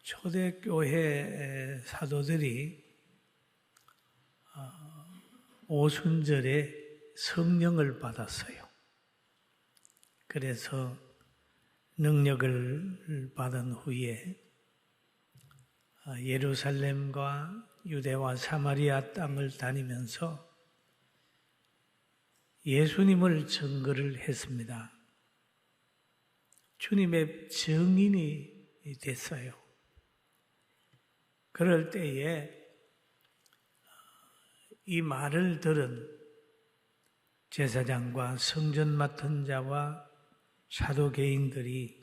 초대교회 사도들이 오순절에 성령을 받았어요. 그래서 능력을 받은 후에 예루살렘과 유대와 사마리아 땅을 다니면서 예수님을 증거를 했습니다. 주님의 증인이 됐어요. 그럴 때에 이 말을 들은 제사장과 성전 맡은 자와 사도개인들이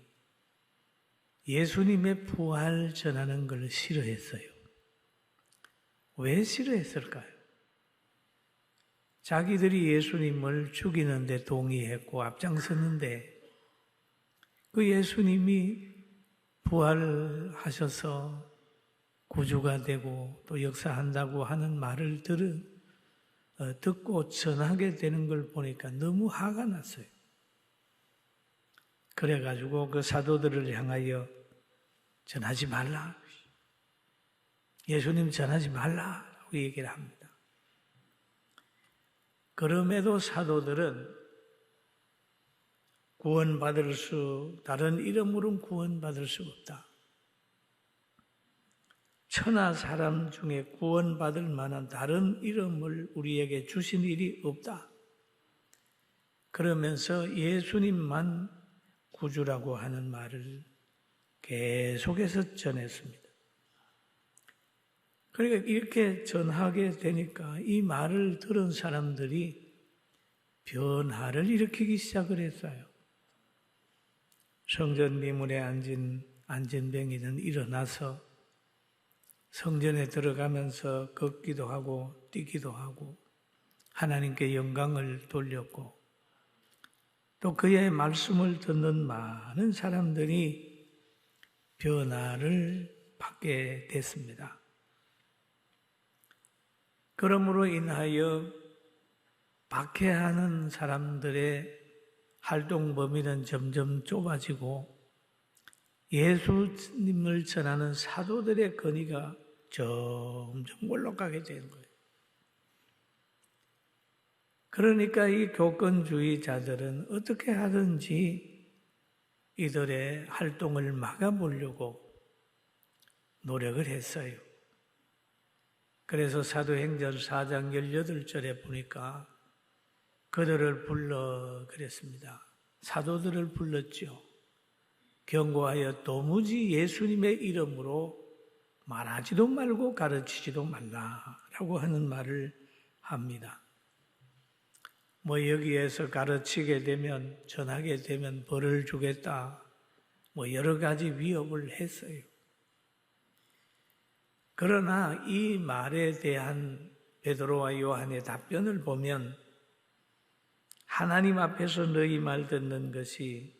예수님의 부활 전하는 걸 싫어했어요. 왜 싫어했을까요? 자기들이 예수님을 죽이는데 동의했고 앞장섰는데 그 예수님이 부활하셔서 구주가 되고 또 역사한다고 하는 말을 듣고 전하게 되는 걸 보니까 너무 화가 났어요. 그래가지고 그 사도들을 향하여 전하지 말라. 예수님 전하지 말라라고 얘기를 합니다. 그럼에도 사도들은 다른 이름으로는 구원받을 수 없다. 천하 사람 중에 구원받을 만한 다른 이름을 우리에게 주신 일이 없다. 그러면서 예수님만 구주라고 하는 말을 계속해서 전했습니다. 그러니까 이렇게 전하게 되니까 이 말을 들은 사람들이 변화를 일으키기 시작을 했어요. 성전 미문에 앉은 안전뱅이는 일어나서 성전에 들어가면서 걷기도 하고 뛰기도 하고 하나님께 영광을 돌렸고 또 그의 말씀을 듣는 많은 사람들이 변화를 받게 됐습니다. 그러므로 인하여 박해하는 사람들의 활동 범위는 점점 좁아지고 예수님을 전하는 사도들의 권위가 점점 올라가게 되는 거예요. 그러니까 이 교권주의자들은 어떻게 하든지 이들의 활동을 막아보려고 노력을 했어요. 그래서 사도행전 4장 18절에 보니까 그들을 불러 그랬습니다. 사도들을 불렀죠. 경고하여 도무지 예수님의 이름으로 말하지도 말고 가르치지도 말라라고 하는 말을 합니다. 여기에서 가르치게 되면, 전하게 되면 벌을 주겠다. 여러 가지 위협을 했어요. 그러나 이 말에 대한 베드로와 요한의 답변을 보면 하나님 앞에서 너희 말 듣는 것이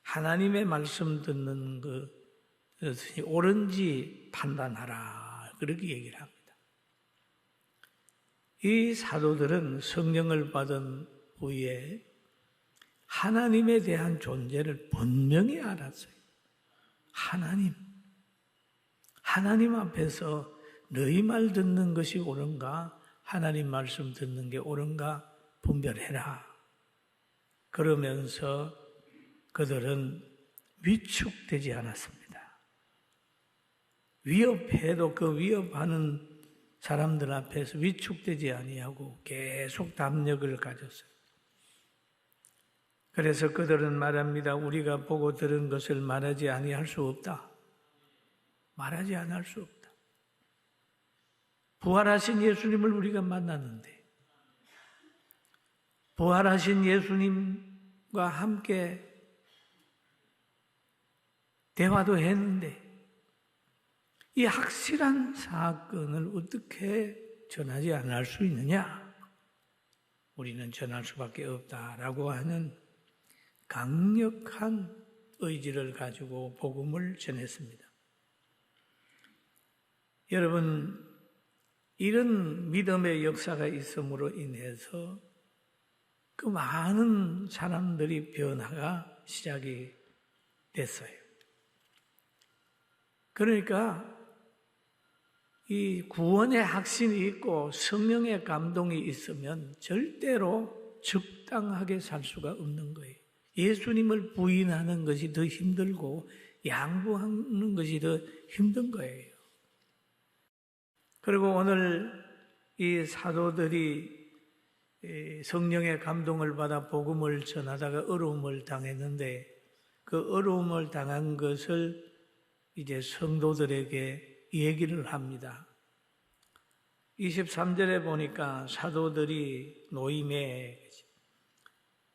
하나님의 말씀 듣는 것이 옳은지 판단하라. 그렇게 얘기를 합니다. 이 사도들은 성령을 받은 후에 하나님에 대한 존재를 분명히 알았어요. 하나님 앞에서 너희 말 듣는 것이 옳은가? 하나님 말씀 듣는 게 옳은가? 분별해라. 그러면서 그들은 위축되지 않았습니다. 위협해도 그 위협하는 사람들 앞에서 위축되지 아니하고 계속 담력을 가졌어요. 그래서 그들은 말합니다. 우리가 보고 들은 것을 말하지 아니할 수 없다. 말하지 않을 수 없다. 부활하신 예수님을 우리가 만났는데 부활하신 예수님과 함께 대화도 했는데 이 확실한 사건을 어떻게 전하지 않을 수 있느냐? 우리는 전할 수밖에 없다라고 하는 강력한 의지를 가지고 복음을 전했습니다. 여러분, 이런 믿음의 역사가 있음으로 인해서 그 많은 사람들이 변화가 시작이 됐어요. 그러니까 이 구원의 확신이 있고 성령의 감동이 있으면 절대로 적당하게 살 수가 없는 거예요. 예수님을 부인하는 것이 더 힘들고 양보하는 것이 더 힘든 거예요. 그리고 오늘 이 사도들이 성령의 감동을 받아 복음을 전하다가 어려움을 당했는데 그 어려움을 당한 것을 이제 성도들에게 얘기를 합니다. 23절에 보니까 사도들이 노임에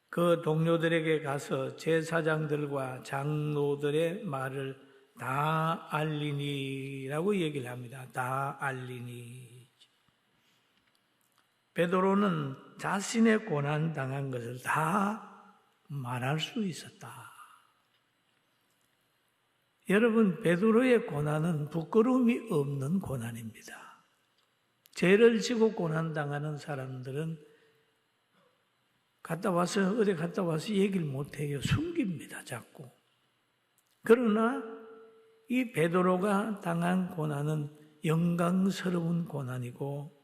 그 동료들에게 가서 제사장들과 장로들의 말을 다 알리니라고 얘기를 합니다. 다 알리니. 베드로는 자신의 고난 당한 것을 다 말할 수 있었다. 여러분, 베드로의 고난은 부끄러움이 없는 고난입니다. 죄를 지고 고난당하는 사람들은 어디 갔다 와서 얘기를 못해요. 숨깁니다, 자꾸. 그러나 이 베드로가 당한 고난은 영광스러운 고난이고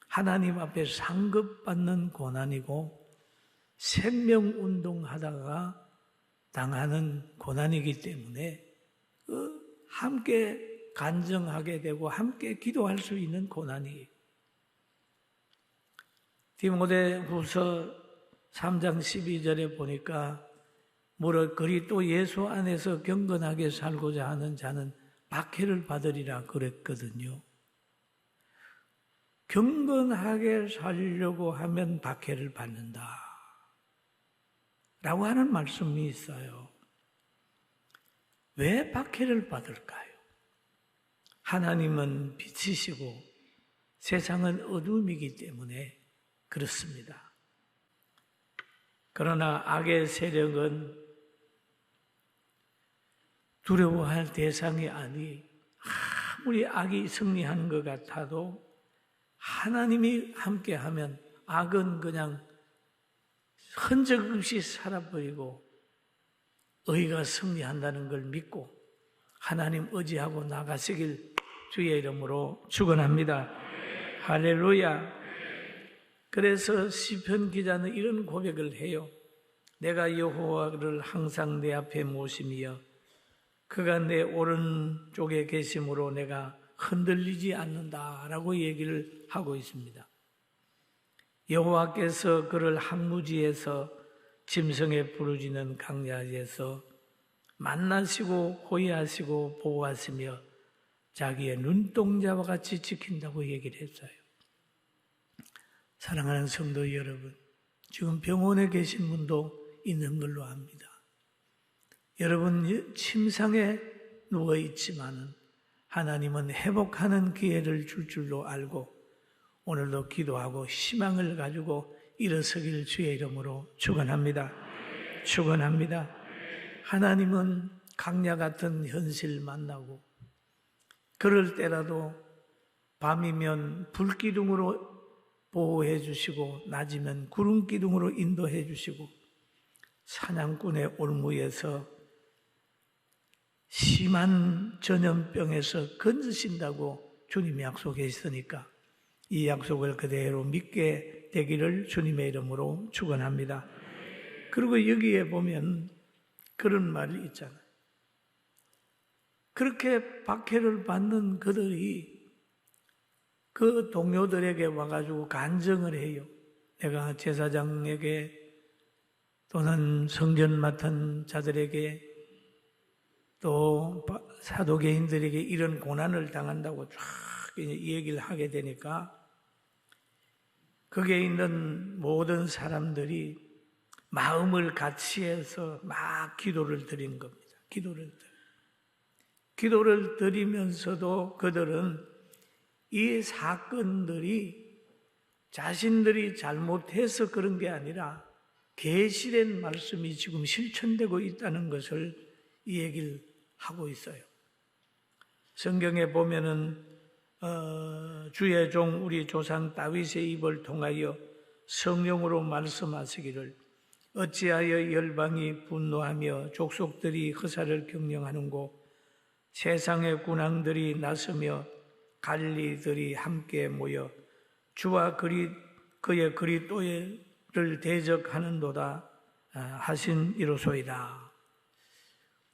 하나님 앞에 상급받는 고난이고 생명운동하다가 당하는 고난이기 때문에 함께 간증하게 되고 함께 기도할 수 있는 고난이에요. 디모데후서 3장 12절에 보니까 그리 또 예수 안에서 경건하게 살고자 하는 자는 박해를 받으리라 그랬거든요. 경건하게 살려고 하면 박해를 받는다 라고 하는 말씀이 있어요. 왜 박해를 받을까요? 하나님은 빛이시고 세상은 어둠이기 때문에 그렇습니다. 그러나 악의 세력은 두려워할 대상이 아니 아무리 악이 승리한 것 같아도 하나님이 함께하면 악은 그냥 흔적 없이 살아버리고 의가 승리한다는 걸 믿고 하나님 의지하고 나가시길 주의 이름으로 축원합니다. 할렐루야. 그래서 시편 기자는 이런 고백을 해요. 내가 여호와를 항상 내 앞에 모시며 그가 내 오른쪽에 계심으로 내가 흔들리지 않는다라고 얘기를 하고 있습니다. 여호와께서 그를 항무지에서 짐승에 부르짖는 강야에서 만나시고 호위하시고 보호하시며 자기의 눈동자와 같이 지킨다고 얘기를 했어요. 사랑하는 성도 여러분, 지금 병원에 계신 분도 있는 걸로 압니다. 여러분 침상에 누워있지만은 하나님은 회복하는 기회를 줄 줄로 알고 오늘도 기도하고 희망을 가지고 일어서길 주의 이름으로 축원합니다. 축원합니다. 하나님은 강야 같은 현실 만나고 그럴 때라도 밤이면 불기둥으로 보호해 주시고 낮이면 구름기둥으로 인도해 주시고 사냥꾼의 올무에서 심한 전염병에서 건지신다고 주님이 약속했으니까 이 약속을 그대로 믿게 되기를 주님의 이름으로 축원합니다. 그리고 여기에 보면 그런 말이 있잖아요. 그렇게 박해를 받는 그들이 그 동료들에게 와가지고 간증을 해요. 내가 제사장에게 또는 성전 맡은 자들에게 또 사도개인들에게 이런 고난을 당한다고 쫙 얘기를 하게 되니까 거기에 있는 모든 사람들이 마음을 같이 해서 막 기도를 드린 겁니다. 기도를 드리면서도 그들은 이 사건들이 자신들이 잘못해서 그런 게 아니라 계시된 말씀이 지금 실천되고 있다는 것을 이 얘기를 하고 있어요. 성경에 보면은 주의 종 우리 조상 다윗의 입을 통하여 성령으로 말씀하시기를 어찌하여 열방이 분노하며 족속들이 허사를 경영하는고 세상의 군왕들이 나서며 갈릴리들이 함께 모여 주와 그의 그리스도를 대적하는도다 하신 이로소이다.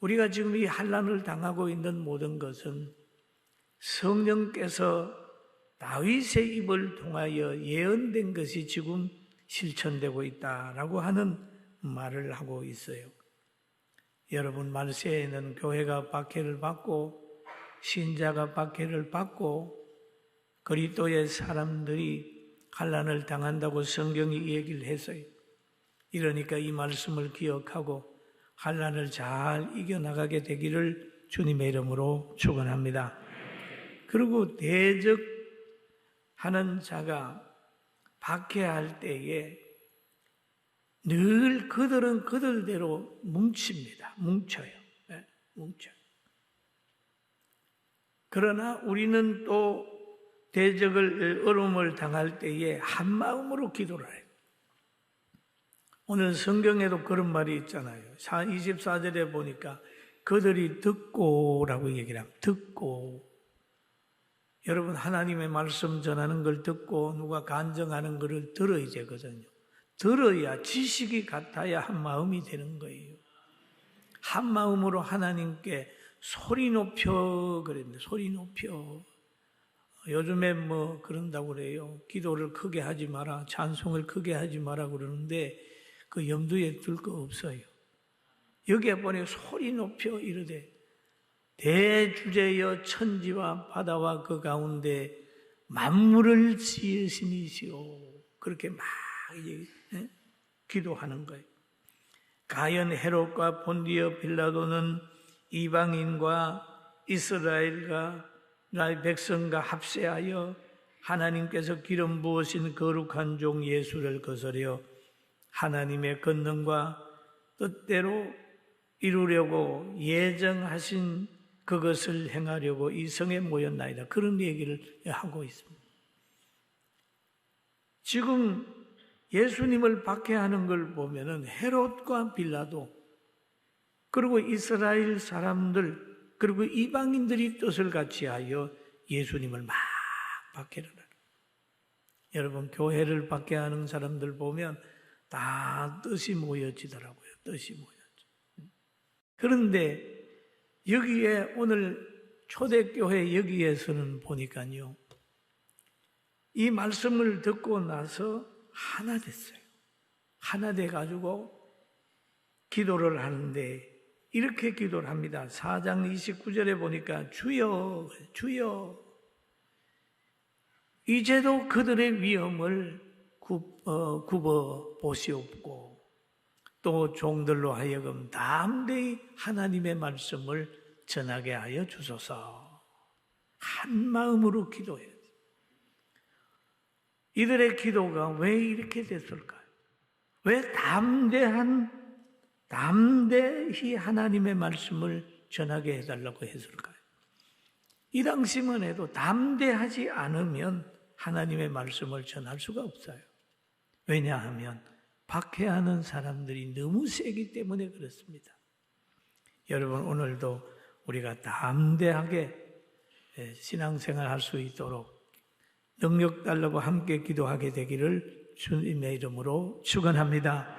우리가 지금 이 환난을 당하고 있는 모든 것은 성령께서 다윗의 입을 통하여 예언된 것이 지금 실천되고 있다라고 하는 말을 하고 있어요. 여러분, 말세에는 교회가 박해를 받고 신자가 박해를 받고 그리스도의 사람들이 환난을 당한다고 성경이 얘기를 했어요. 이러니까 이 말씀을 기억하고 환난을 잘 이겨나가게 되기를 주님의 이름으로 축원합니다. 그리고 대적하는 자가 박해할 때에 늘 그들은 그들대로 뭉칩니다. 뭉쳐요. 네, 뭉쳐요. 그러나 우리는 또 대적을 어려움을 당할 때에 한 마음으로 기도를 해요. 오늘 성경에도 그런 말이 있잖아요. 24절에 보니까 그들이 듣고라고 얘기를 합니다. 듣고. 여러분, 하나님의 말씀 전하는 걸 듣고 누가 간증하는 것을 들어야 되거든요. 들어야 지식이 같아야 한 마음이 되는 거예요. 한 마음으로 하나님께 소리 높여 그랬는데, 소리 높여. 요즘에 뭐 그런다고 그래요. 기도를 크게 하지 마라, 찬송을 크게 하지 마라 그러는데 그 염두에 둘 거 없어요. 여기에 보니 소리 높여 이르되 대주제여 천지와 바다와 그 가운데 만물을 지으신 이시오. 그렇게 막 기도하는 거예요. 가연 헤롯과 본디어 빌라도는 이방인과 이스라엘과 나의 백성과 합세하여 하나님께서 기름 부으신 거룩한 종 예수를 거스려 하나님의 권능과 뜻대로 이루려고 예정하신 그것을 행하려고 이 성에 모였나이다. 그런 얘기를 하고 있습니다. 지금 예수님을 박해하는 걸 보면은 헤롯과 빌라도 그리고 이스라엘 사람들 그리고 이방인들이 뜻을 같이 하여 예수님을 막 박해를 하는. 여러분, 교회를 박해하는 사람들 보면 다 뜻이 모여지더라고요. 뜻이 모여져. 그런데 여기에 오늘 초대교회 여기에서는 보니까요, 이 말씀을 듣고 나서 하나 됐어요. 하나 돼가지고 기도를 하는데 이렇게 기도를 합니다. 4장 29절에 보니까 주여 주여 이제도 그들의 위험을 굽어 보시옵고 또 종들로 하여금 담대히 하나님의 말씀을 전하게 하여 주소서. 한 마음으로 기도해요. 이들의 기도가 왜 이렇게 됐을까요? 왜 담대히 하나님의 말씀을 전하게 해달라고 했을까요? 이 당시만 해도 담대하지 않으면 하나님의 말씀을 전할 수가 없어요. 왜냐하면 박해하는 사람들이 너무 세기 때문에 그렇습니다. 여러분, 오늘도 우리가 담대하게 신앙생활 할 수 있도록 능력 달라고 함께 기도하게 되기를 주님의 이름으로 축원합니다.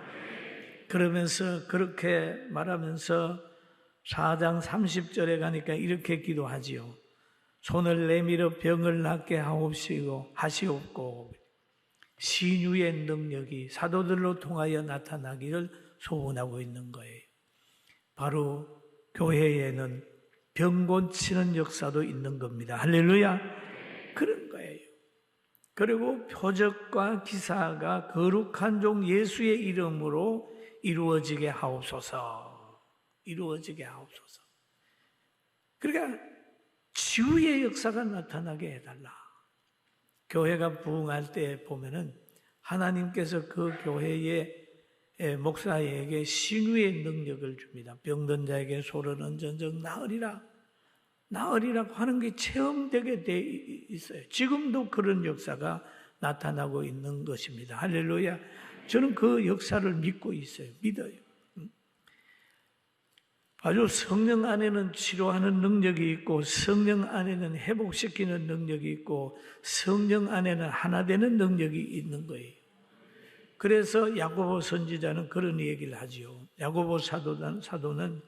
그러면서 그렇게 말하면서 4장 30절에 가니까 이렇게 기도하지요. 손을 내밀어 병을 낫게 하시옵고 신유의 능력이 사도들로 통하여 나타나기를 소원하고 있는 거예요. 바로 교회에는 병 고치는 역사도 있는 겁니다. 할렐루야. 그런 거예요. 그리고 표적과 기사가 거룩한 종 예수의 이름으로 이루어지게 하옵소서. 이루어지게 하옵소서. 그러니까 치유의 역사가 나타나게 해달라. 교회가 부흥할 때 보면은 하나님께서 그 교회의 목사에게 신유의 능력을 줍니다. 병든 자에게 소를 얹은즉 나으리라고 하는 게 체험되게 돼 있어요. 지금도 그런 역사가 나타나고 있는 것입니다. 할렐루야. 저는 그 역사를 믿고 있어요. 믿어요. 아주 성령 안에는 치료하는 능력이 있고 성령 안에는 회복시키는 능력이 있고 성령 안에는 하나 되는 능력이 있는 거예요. 그래서 야고보 선지자는 그런 얘기를 하지요. 야고보 사도는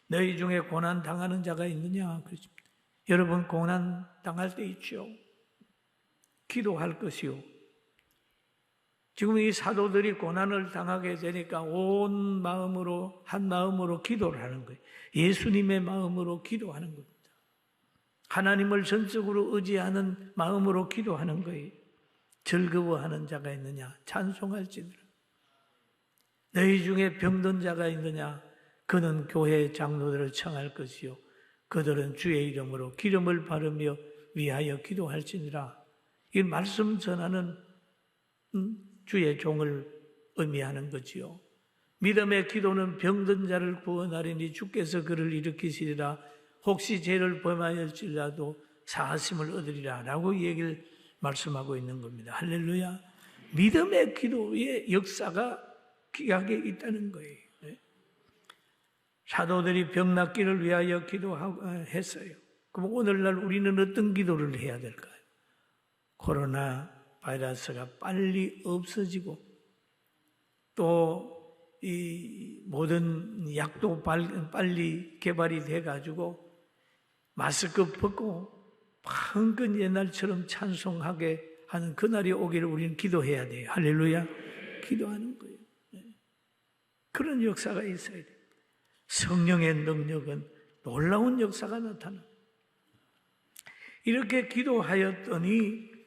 너희 중에 고난 당하는 자가 있느냐? 그렇습니다. 여러분 고난 당할 때 있죠. 기도할 것이요. 지금 이 사도들이 고난을 당하게 되니까 온 마음으로 한 마음으로 기도를 하는 거예요. 예수님의 마음으로 기도하는 겁니다. 하나님을 전적으로 의지하는 마음으로 기도하는 거예요. 즐거워하는 자가 있느냐? 찬송할지니라. 너희 중에 병든 자가 있느냐? 그는 교회 장로들을 청할 것이요. 그들은 주의 이름으로 기름을 바르며 위하여 기도할지니라. 이 말씀 전하는 주의 종을 의미하는 거지요. 믿음의 기도는 병든 자를 구원하리니 주께서 그를 일으키시리라. 혹시 죄를 범하였을지라도 사하심을 얻으리라 라고 얘기를 말씀하고 있는 겁니다. 할렐루야. 믿음의 기도의 역사가 귀하게 있다는 거예요. 사도들이 병 낫기를 위하여 기도했어요. 그럼 오늘날 우리는 어떤 기도를 해야 될까요? 코로나 바이러스가 빨리 없어지고 또 이 모든 약도 빨리 개발이 돼가지고 마스크 벗고 방금 옛날처럼 찬송하게 하는 그날이 오기를 우리는 기도해야 돼요. 할렐루야. 기도하는 거예요. 그런 역사가 있어야 돼요. 성령의 능력은 놀라운 역사가 나타나. 이렇게 기도하였더니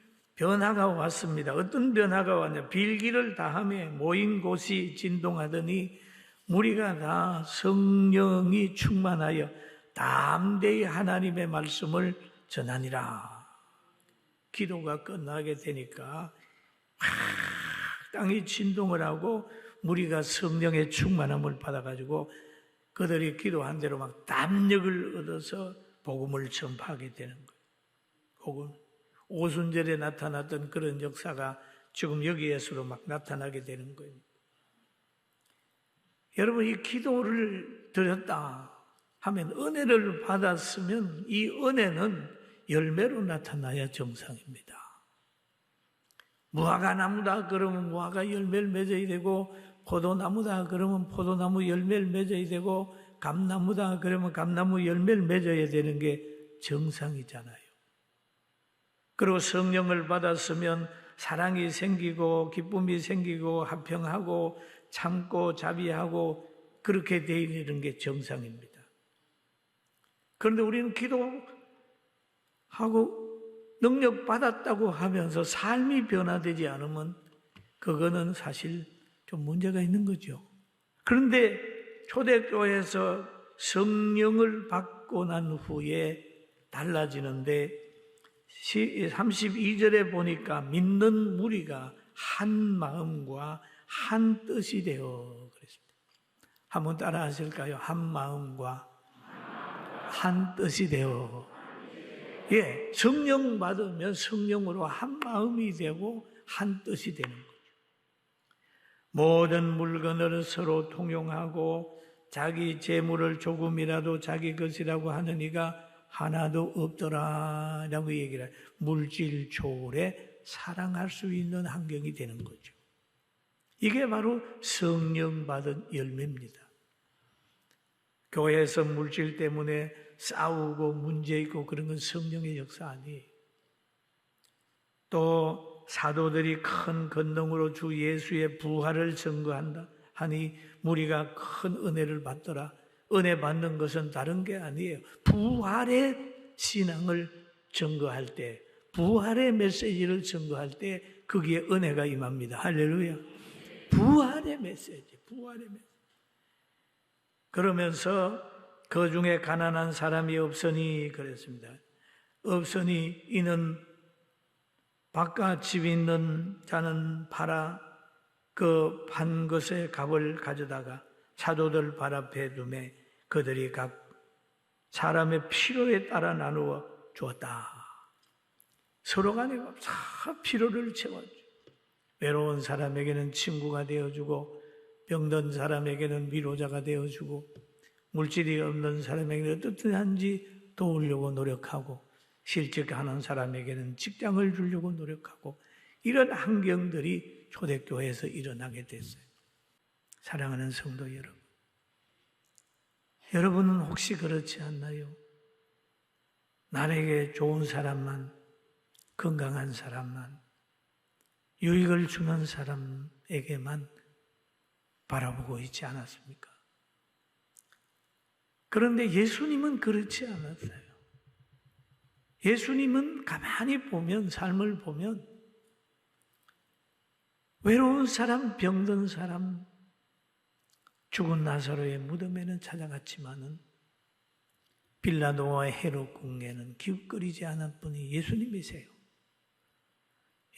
변화가 왔습니다. 어떤 변화가 왔냐? 빌기를 다하며 모인 곳이 진동하더니 무리가 다 성령이 충만하여 담대히 하나님의 말씀을 전하니라. 기도가 끝나게 되니까 땅이 진동을 하고 무리가 성령의 충만함을 받아가지고 그들이 기도한 대로 막 담력을 얻어서 복음을 전파하게 되는 거예요. 오순절에 나타났던 그런 역사가 지금 여기에서도 막 나타나게 되는 거예요. 여러분, 이 기도를 드렸다 하면 은혜를 받았으면 이 은혜는 열매로 나타나야 정상입니다. 무화과 나무다 그러면 무화과 열매를 맺어야 되고, 포도나무다 그러면 포도나무 열매를 맺어야 되고, 감나무다 그러면 감나무 열매를 맺어야 되는 게 정상이잖아요. 그리고 성령을 받았으면 사랑이 생기고 기쁨이 생기고 화평하고 참고 자비하고 그렇게 되는 게 정상입니다. 그런데 우리는 기도하고 능력 받았다고 하면서 삶이 변화되지 않으면 그거는 사실 좀 문제가 있는 거죠. 그런데 초대교회에서 성령을 받고 난 후에 달라지는데 32절에 보니까 믿는 무리가 한 마음과 한 뜻이 되어 그랬습니다. 한번 따라 하실까요? 한 마음과 한 뜻이 되어. 예, 성령 받으면 성령으로 한 마음이 되고 한 뜻이 되는 거죠. 모든 물건을 서로 통용하고 자기 재물을 조금이라도 자기 것이라고 하는 이가 하나도 없더라 라고 얘기를 해요. 물질 초월에 사랑할 수 있는 환경이 되는 거죠. 이게 바로 성령 받은 열매입니다. 교회에서 물질 때문에 싸우고 문제 있고 그런 건 성령의 역사 아니에요. 또 사도들이 큰 권능으로 주 예수의 부활을 증거한다 하니 무리가 큰 은혜를 받더라. 은혜 받는 것은 다른 게 아니에요. 부활의 신앙을 증거할 때, 부활의 메시지를 증거할 때 거기에 은혜가 임합니다. 할렐루야. 부활의 메시지, 부활의 메시지. 그러면서 그 중에 가난한 사람이 없으니 그랬습니다. 없으니 이는 바깥 집 있는 자는 팔아 그 판 것의 값을 가져다가 사도들 발 앞에 두매 그들이 각 사람의 필요에 따라 나누어 주었다. 서로 간에 다 필요를 채워줘. 외로운 사람에게는 친구가 되어주고 병든 사람에게는 위로자가 되어주고 물질이 없는 사람에게는 어떻든지 도우려고 노력하고 실직하는 사람에게는 직장을 주려고 노력하고 이런 환경들이 초대교회에서 일어나게 됐어요. 사랑하는 성도 여러분, 여러분은 혹시 그렇지 않나요? 나에게 좋은 사람만, 건강한 사람만, 유익을 주는 사람에게만 바라보고 있지 않았습니까? 그런데 예수님은 그렇지 않았어요. 예수님은 가만히 보면, 삶을 보면 외로운 사람, 병든 사람, 죽은 나사로의 무덤에는 찾아갔지만은 빌라도와 헤롯 궁에는 기웃거리지 않았더니 예수님이세요.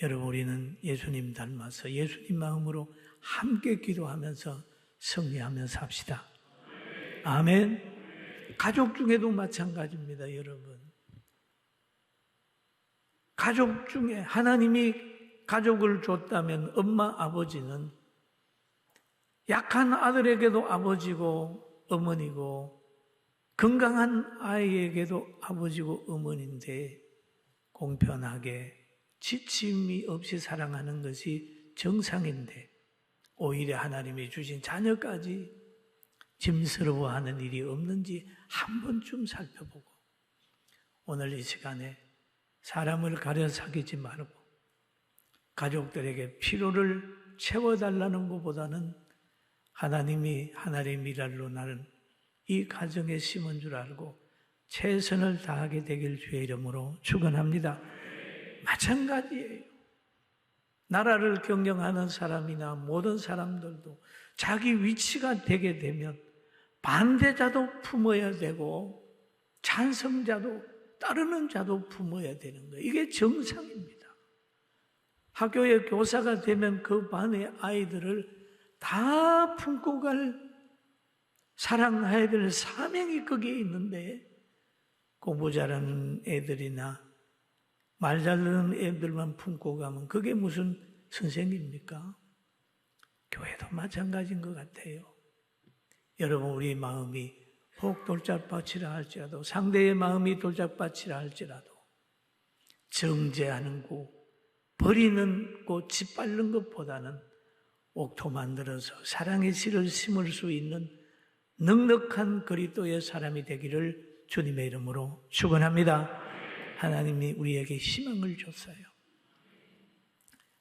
여러분, 우리는 예수님 닮아서 예수님 마음으로 함께 기도하면서 승리하며 삽시다. 아멘. 가족 중에도 마찬가지입니다, 여러분. 가족 중에 하나님이 가족을 줬다면 엄마, 아버지는 약한 아들에게도 아버지고 어머니고 건강한 아이에게도 아버지고 어머니인데 공평하게 지침이 없이 사랑하는 것이 정상인데 오히려 하나님이 주신 자녀까지 짐스러워하는 일이 없는지 한 번쯤 살펴보고 오늘 이 시간에 사람을 가려 사귀지 말고 가족들에게 필요를 채워달라는 것보다는 하나님이 하나님의 미랄로 나는 이 가정에 심은 줄 알고 최선을 다하게 되길 주의 이름으로 축원합니다. 마찬가지예요. 나라를 경영하는 사람이나 모든 사람들도 자기 위치가 되게 되면 반대자도 품어야 되고 찬성자도 따르는 자도 품어야 되는 거예요. 이게 정상입니다. 학교의 교사가 되면 그 반의 아이들을 다 품고 갈 사랑해야 될 사명이 거기에 있는데 공부 잘하는 애들이나 말 잘 듣는 애들만 품고 가면 그게 무슨 선생입니까? 교회도 마찬가지인 것 같아요. 여러분, 우리 마음이 혹 돌짝밭이라 할지라도 상대의 마음이 돌짝밭이라 할지라도 정죄하는 거, 버리는 거, 짓밟는 것보다는 옥토 만들어서 사랑의 씨를 심을 수 있는 넉넉한 그리스도의 사람이 되기를 주님의 이름으로 축원합니다. 하나님이 우리에게 희망을 줬어요.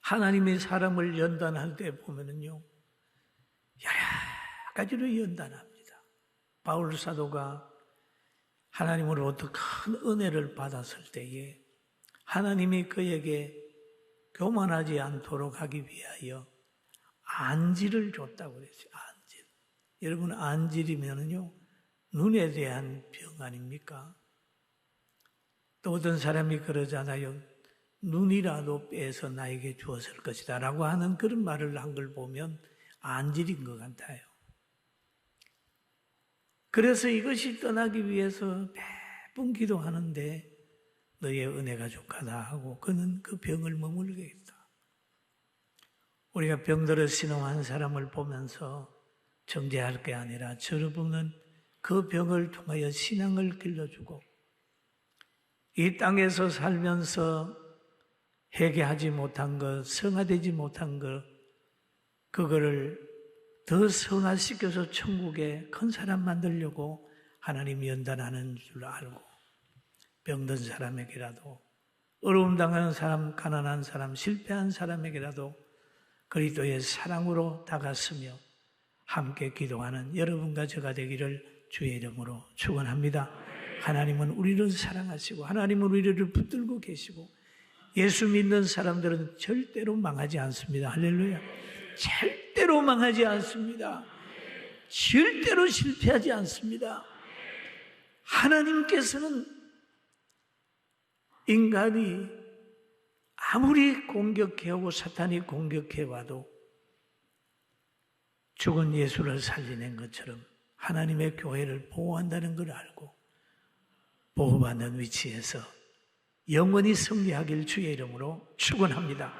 하나님이 사람을 연단할 때 보면은요, 여러 가지로 연단합니다. 바울 사도가 하나님으로부터 큰 은혜를 받았을 때에 하나님이 그에게 교만하지 않도록 하기 위하여 안질을 줬다고 그랬어요. 안질. 여러분, 안질이면은요, 눈에 대한 병 아닙니까? 또 어떤 사람이 그러잖아요. 눈이라도 빼서 나에게 주었을 것이다 라고 하는 그런 말을 한 걸 보면 안질인 것 같아요. 그래서 이것이 떠나기 위해서 매번 기도하는데 너의 은혜가 족하다 하고 그는 그 병을 머물게 했다. 우리가 병들어 신음한 사람을 보면서 정죄할 게 아니라 여러분은 그 병을 통하여 신앙을 길러주고 이 땅에서 살면서 회개하지 못한 것, 성화되지 못한 것, 그거를 더 성화시켜서 천국에 큰 사람 만들려고 하나님이 연단하는 줄 알고 병든 사람에게라도 어려움 당하는 사람, 가난한 사람, 실패한 사람에게라도 그리스도의 사랑으로 다가서며 함께 기도하는 여러분과 제가 되기를 주의 이름으로 축원합니다. 하나님은 우리를 사랑하시고 하나님은 우리를 붙들고 계시고 예수 믿는 사람들은 절대로 망하지 않습니다. 할렐루야. 절대로 망하지 않습니다. 절대로 실패하지 않습니다. 하나님께서는 인간이 아무리 공격해오고 사탄이 공격해와도 죽은 예수를 살리는 것처럼 하나님의 교회를 보호한다는 걸 알고 보호받는 위치에서 영원히 승리하길 주의 이름으로 축원합니다.